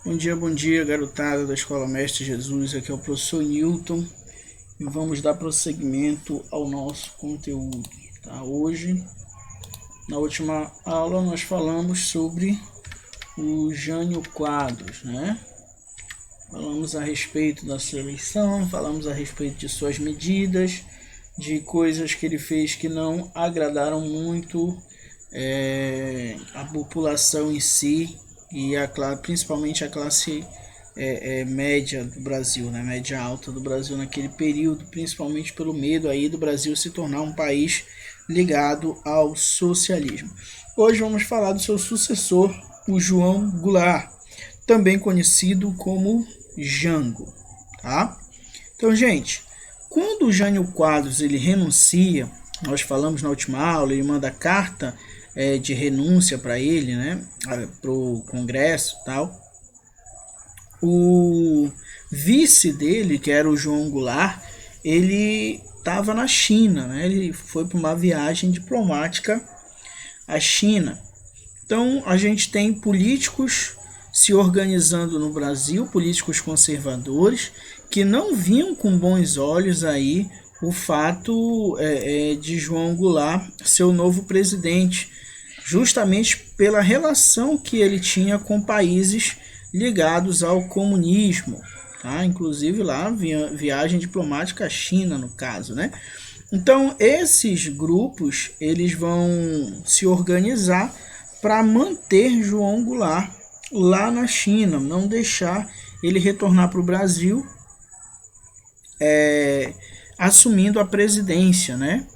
Bom dia, garotada da Escola Mestre Jesus. Aqui é o professor Newton e vamos dar prosseguimento ao nosso conteúdo. Tá? Hoje, na última aula, nós falamos sobre o Jânio Quadros, né? Falamos a respeito da sua eleição, falamos a respeito de suas medidas, de coisas que ele fez que não agradaram muito a população em si e principalmente a classe média do Brasil, né? Média alta do Brasil naquele período, principalmente pelo medo aí do Brasil se tornar um país ligado ao socialismo. Hoje vamos falar do seu sucessor, o João Goulart, também conhecido como Jango, tá? Então, gente, quando o Jânio Quadros ele renuncia, nós falamos na última aula, ele manda carta de renúncia para ele, né, para o Congresso e tal. O vice dele, que era o João Goulart, ele estava na China, né, ele foi para uma viagem diplomática à China. Então, a gente tem políticos se organizando no Brasil, políticos conservadores, que não viam com bons olhos aí o fato de João Goulart ser o novo presidente, justamente pela relação que ele tinha com países ligados ao comunismo, tá? Inclusive lá viagem diplomática à China, no caso, né? Então, esses grupos eles vão se organizar para manter João Goulart lá na China, não deixar ele retornar para o Brasil assumindo a presidência, né?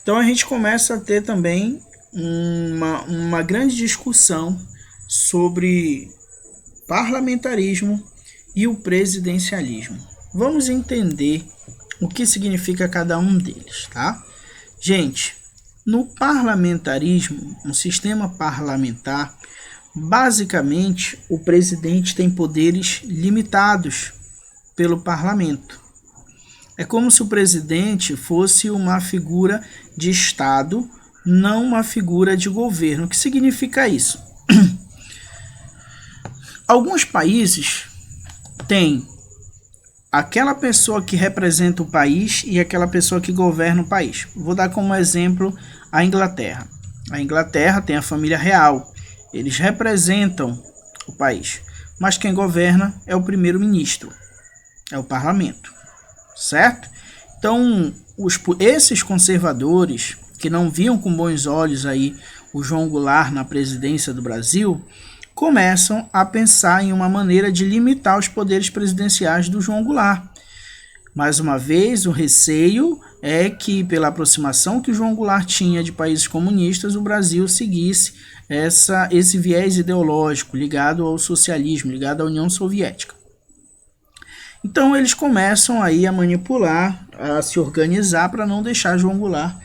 Então a gente começa a ter também uma grande discussão sobre parlamentarismo e o presidencialismo. Vamos entender o que significa cada um deles, tá? Gente, no parlamentarismo, no sistema parlamentar, basicamente o presidente tem poderes limitados pelo parlamento. É como se o presidente fosse uma figura de Estado, não uma figura de governo. O que significa isso? Alguns países têm aquela pessoa que representa o país e aquela pessoa que governa o país. Vou dar como exemplo a Inglaterra. A Inglaterra tem a família real. Eles representam o país. Mas quem governa é o primeiro-ministro. É o parlamento. Certo? Então, esses conservadores que não viam com bons olhos aí o João Goulart na presidência do Brasil, começam a pensar em uma maneira de limitar os poderes presidenciais do João Goulart. Mais uma vez, o receio é que, pela aproximação que o João Goulart tinha de países comunistas, o Brasil seguisse esse viés ideológico ligado ao socialismo, ligado à União Soviética. Então eles começam aí a manipular, a se organizar para não deixar João Goulart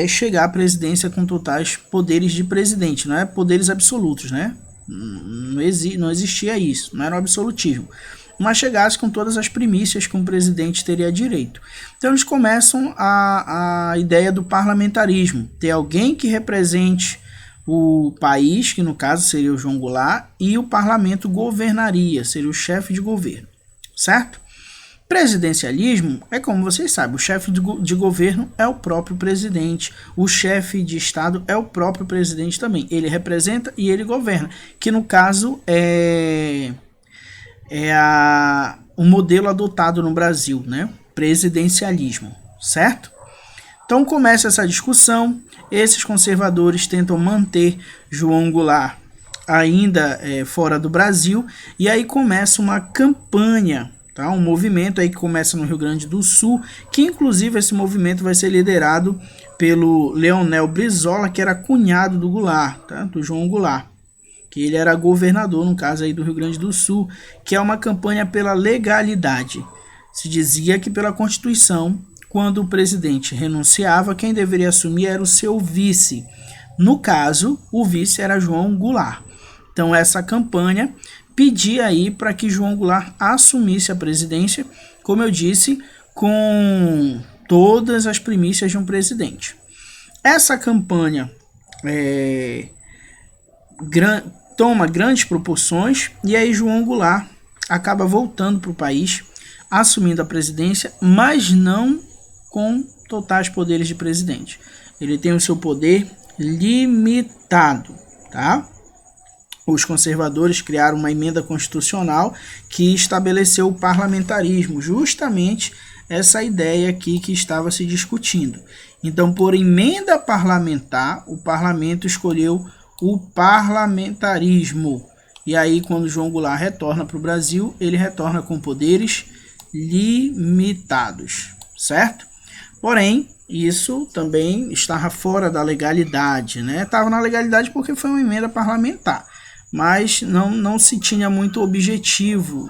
chegar à presidência com totais poderes de presidente, não é poderes absolutos, né? Não existia isso, não era um absolutismo, mas chegasse com todas as primícias que um presidente teria direito. Então eles começam a ideia do parlamentarismo, ter alguém que represente o país, que no caso seria o João Goulart, e o parlamento governaria, seria o chefe de governo. Certo? Presidencialismo é como vocês sabem, o chefe de governo é o próprio presidente, o chefe de estado é o próprio presidente também, ele representa e ele governa, que no caso o modelo adotado no Brasil, né? Presidencialismo, certo? Então começa essa discussão, esses conservadores tentam manter João Goulart ainda fora do Brasil, e aí começa uma campanha, tá? Um movimento aí que começa no Rio Grande do Sul, que inclusive esse movimento vai ser liderado pelo Leonel Brizola, que era cunhado do Goulart, tá? Do João Goulart, que ele era governador, no caso aí do Rio Grande do Sul, que é uma campanha pela legalidade. Se dizia que pela Constituição, quando o presidente renunciava, quem deveria assumir era o seu vice. No caso, o vice era João Goulart. Então essa campanha pedia aí para que João Goulart assumisse a presidência, como eu disse, com todas as primícias de um presidente. Essa campanha toma grandes proporções e aí João Goulart acaba voltando para o país, assumindo a presidência, mas não com totais poderes de presidente. Ele tem o seu poder limitado, tá? Os conservadores criaram uma emenda constitucional que estabeleceu o parlamentarismo, justamente essa ideia aqui que estava se discutindo. Então, por emenda parlamentar, o parlamento escolheu o parlamentarismo. E aí, quando João Goulart retorna para o Brasil, ele retorna com poderes limitados, certo? Porém, isso também estava fora da legalidade, né? Estava na legalidade porque foi uma emenda parlamentar, mas não se tinha muito objetivo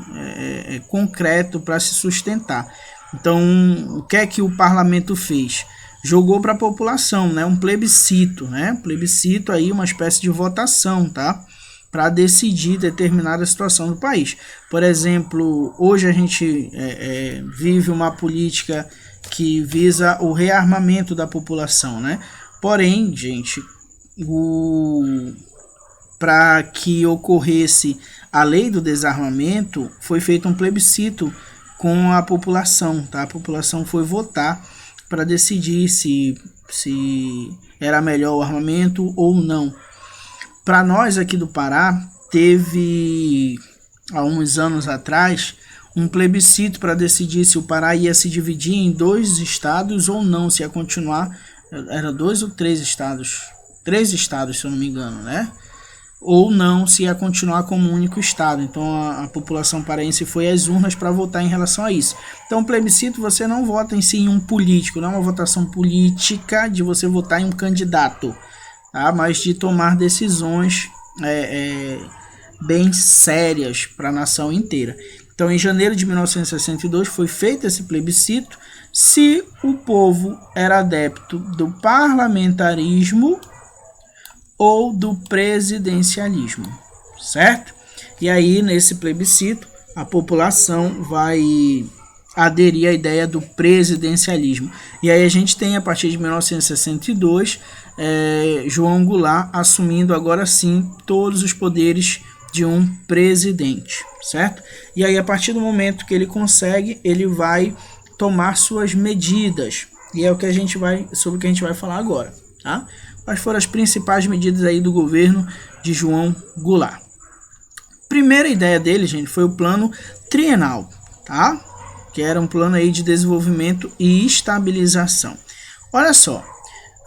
concreto para se sustentar. Então, o que é que o parlamento fez? Jogou para a população, né? Um plebiscito, né? Plebiscito aí, uma espécie de votação, tá? Para decidir determinada situação do país. Por exemplo, hoje a gente vive uma política que visa o rearmamento da população, né? Porém, gente, para que ocorresse a lei do desarmamento, foi feito um plebiscito com a população, tá? A população foi votar para decidir se era melhor o armamento ou não. Para nós aqui do Pará, teve há uns anos atrás um plebiscito para decidir se o Pará ia se dividir em 2 estados ou não, se ia continuar, era 2 ou 3 estados, 3 estados se eu não me engano, né? Ou não, se ia continuar como um único estado. Então a população paraense foi às urnas para votar em relação a isso. Então o plebiscito, você não vota em si em um político, não é uma votação política de você votar em um candidato, tá? Mas de tomar decisões bem sérias para a nação inteira. Então, em janeiro de 1962 foi feito esse plebiscito se o povo era adepto do parlamentarismo ou do presidencialismo, certo? E aí, nesse plebiscito, a população vai aderir à ideia do presidencialismo. E aí a gente tem, a partir de 1962, João Goulart assumindo agora sim todos os poderes de um presidente, certo? E aí, a partir do momento que ele consegue, ele vai tomar suas medidas. E é o que sobre o que a gente vai falar agora, tá? Quais foram as principais medidas aí do governo de João Goulart? Primeira ideia dele, gente, foi o plano trienal, tá? Que era um plano aí de desenvolvimento e estabilização. Olha só,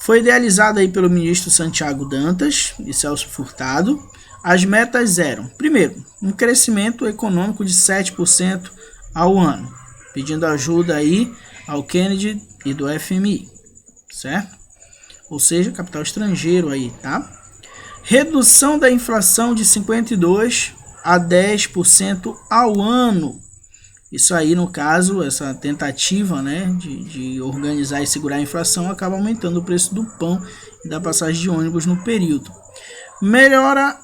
foi idealizado aí pelo ministro Santiago Dantas e Celso Furtado. As metas eram, primeiro, um crescimento econômico de 7% ao ano, pedindo ajuda aí ao Kennedy e do FMI, certo? Ou seja, capital estrangeiro aí, tá? Redução da inflação de 52% a 10% ao ano. Isso aí, no caso, essa tentativa, né, de organizar e segurar a inflação acaba aumentando o preço do pão e da passagem de ônibus no período. Melhora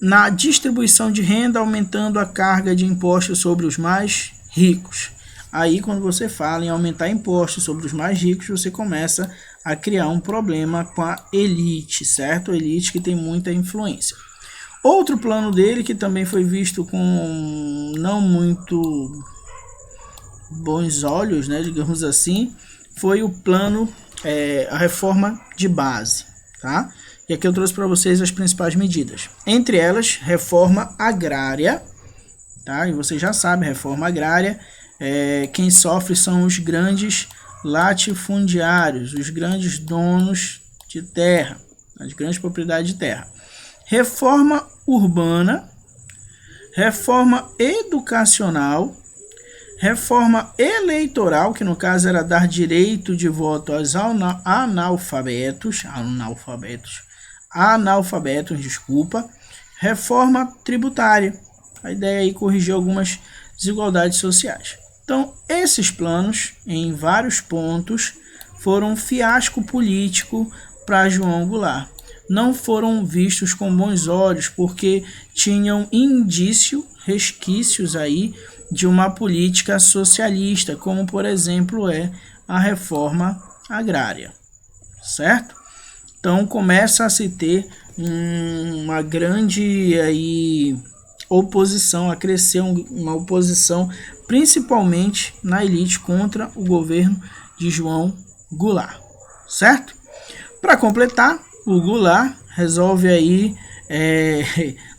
na distribuição de renda, aumentando a carga de impostos sobre os mais ricos. Aí, quando você fala em aumentar impostos sobre os mais ricos, você começa a criar um problema com a elite, certo? A elite que tem muita influência. Outro plano dele, que também foi visto com não muito bons olhos, né, digamos assim, foi o plano, a reforma de base, tá? E aqui eu trouxe para vocês as principais medidas. Entre elas, reforma agrária, tá? E você já sabe, reforma agrária, quem sofre são os grandes latifundiários, os grandes donos de terra, as grandes propriedades de terra. Reforma urbana, reforma educacional, reforma eleitoral, que no caso era dar direito de voto aos analfabetos, reforma tributária. A ideia aí é corrigir algumas desigualdades sociais. Então, esses planos, em vários pontos, foram um fiasco político para João Goulart. Não foram vistos com bons olhos, porque tinham resquícios aí de uma política socialista, como, por exemplo, a reforma agrária, certo? Então, começa a se ter uma grande aí oposição, a crescer uma oposição, principalmente na elite contra o governo de João Goulart, certo? Para completar, o Goulart resolve aí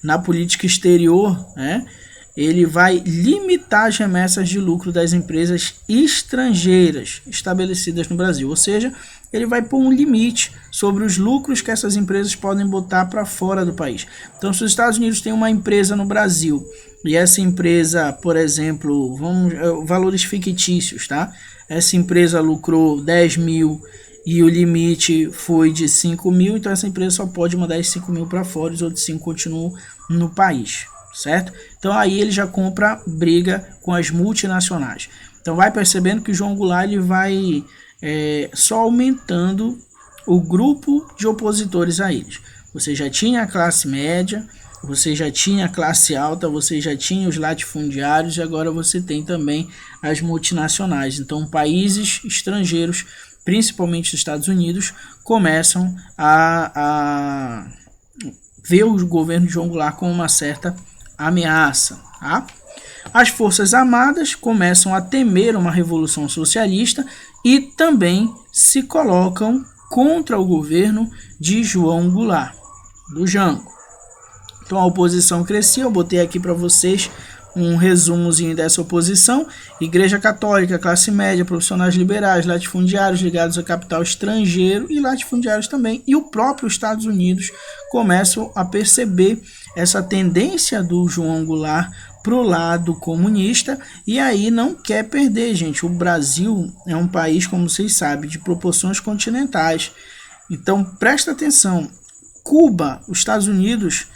na política exterior, né? Ele vai limitar as remessas de lucro das empresas estrangeiras estabelecidas no Brasil, ou seja, ele vai pôr um limite sobre os lucros que essas empresas podem botar para fora do país. Então, se os Estados Unidos têm uma empresa no Brasil e essa empresa, por exemplo, valores fictícios, tá? Essa empresa lucrou 10 mil e o limite foi de 5 mil, então essa empresa só pode mandar esses 5 mil para fora, os outros 5 continuam no país, certo? Então aí ele já compra briga com as multinacionais. Então vai percebendo que o João Goulart ele vai só aumentando o grupo de opositores a eles. Você já tinha a classe média, você já tinha a classe alta, você já tinha os latifundiários e agora você tem também as multinacionais. Então países estrangeiros, principalmente os Estados Unidos, começam a ver o governo de João Goulart como uma certa ameaça. Tá? As Forças Armadas começam a temer uma revolução socialista e também se colocam contra o governo de João Goulart, do Jango. Então a oposição crescia, eu botei aqui para vocês um resumozinho dessa oposição: Igreja Católica, classe média, profissionais liberais, latifundiários ligados a capital estrangeiro e latifundiários também, e o próprio Estados Unidos começam a perceber essa tendência do João Goulart para o lado comunista e aí não quer perder, gente. O Brasil é um país, como vocês sabem, de proporções continentais, então presta atenção. Cuba, os Estados Unidos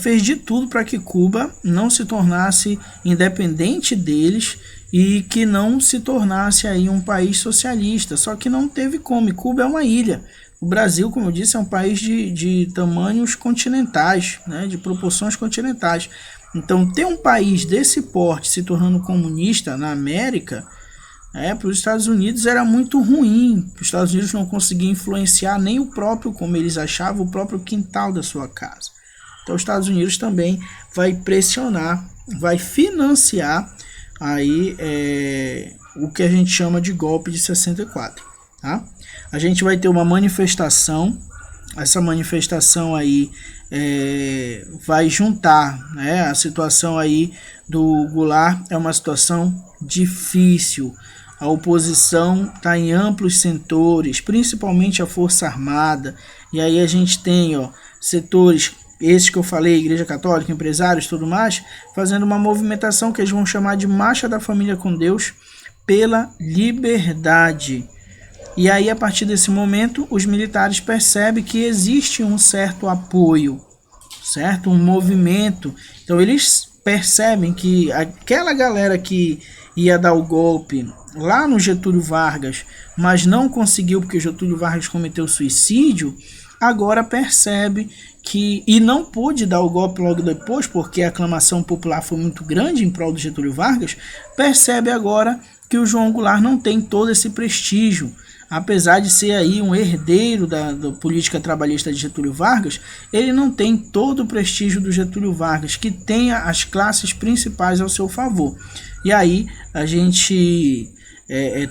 fez de tudo para que Cuba não se tornasse independente deles e que não se tornasse aí um país socialista, só que não teve como. Cuba é uma ilha. O Brasil, como eu disse, é um país de tamanhos continentais, né, de proporções continentais. Então, ter um país desse porte se tornando comunista na América, para os Estados Unidos era muito ruim. Os Estados Unidos não conseguiam influenciar nem o próprio, como eles achavam, o próprio quintal da sua casa. Então, os Estados Unidos também vai pressionar, vai financiar aí, o que a gente chama de golpe de 64. Tá? A gente vai ter uma manifestação, essa manifestação aí vai juntar, né, a situação aí do Goulart é uma situação difícil. A oposição está em amplos setores, principalmente a Força Armada, e aí a gente tem setores, esses que eu falei, Igreja Católica, empresários e tudo mais, fazendo uma movimentação que eles vão chamar de Marcha da Família com Deus pela Liberdade. E aí, a partir desse momento, os militares percebem que existe um certo apoio, certo? Um movimento. Então, eles percebem que aquela galera que ia dar o golpe lá no Getúlio Vargas, mas não conseguiu porque o Getúlio Vargas cometeu suicídio, agora percebe que, e não pôde dar o golpe logo depois, porque a aclamação popular foi muito grande em prol do Getúlio Vargas, percebe agora que o João Goulart não tem todo esse prestígio. Apesar de ser aí um herdeiro da política trabalhista de Getúlio Vargas, ele não tem todo o prestígio do Getúlio Vargas, que tenha as classes principais ao seu favor. E aí a gente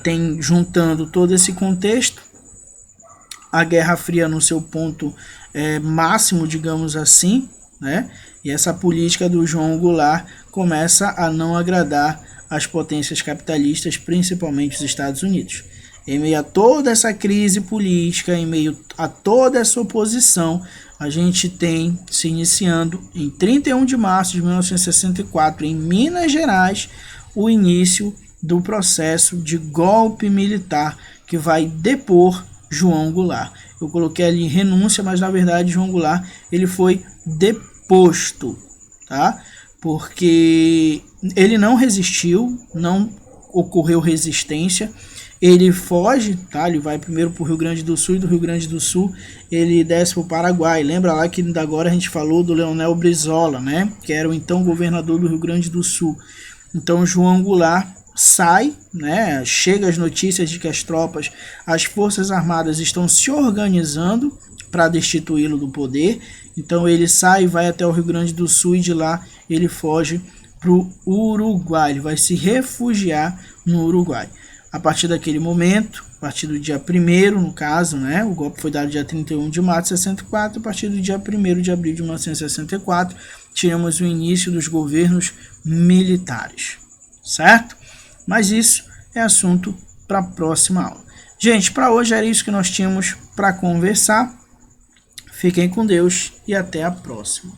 tem, juntando todo esse contexto, a Guerra Fria no seu ponto máximo, digamos assim, né? E essa política do João Goulart começa a não agradar as potências capitalistas, principalmente os Estados Unidos. Em meio a toda essa crise política, em meio a toda essa oposição, a gente tem se iniciando em 31 de março de 1964, em Minas Gerais, o início do processo de golpe militar que vai depor João Goulart. Eu coloquei ali renúncia, mas na verdade João Goulart ele foi deposto, tá? Porque ele não resistiu, não ocorreu resistência. Ele foge, tá? Ele vai primeiro para o Rio Grande do Sul e do Rio Grande do Sul ele desce para o Paraguai. Lembra lá que ainda agora a gente falou do Leonel Brizola, né? Que era o então governador do Rio Grande do Sul. Então João Goulart sai, né? Chega as notícias de que as tropas, as Forças Armadas estão se organizando para destituí-lo do poder. Então ele sai e vai até o Rio Grande do Sul e de lá ele foge para o Uruguai, ele vai se refugiar no Uruguai. A partir daquele momento, a partir do dia 1º, no caso, né, o golpe foi dado dia 31 de março de 64, a partir do dia 1º de abril de 1964, tiramos o início dos governos militares, certo? Mas isso é assunto para a próxima aula. Gente, para hoje era isso que nós tínhamos para conversar. Fiquem com Deus e até a próxima.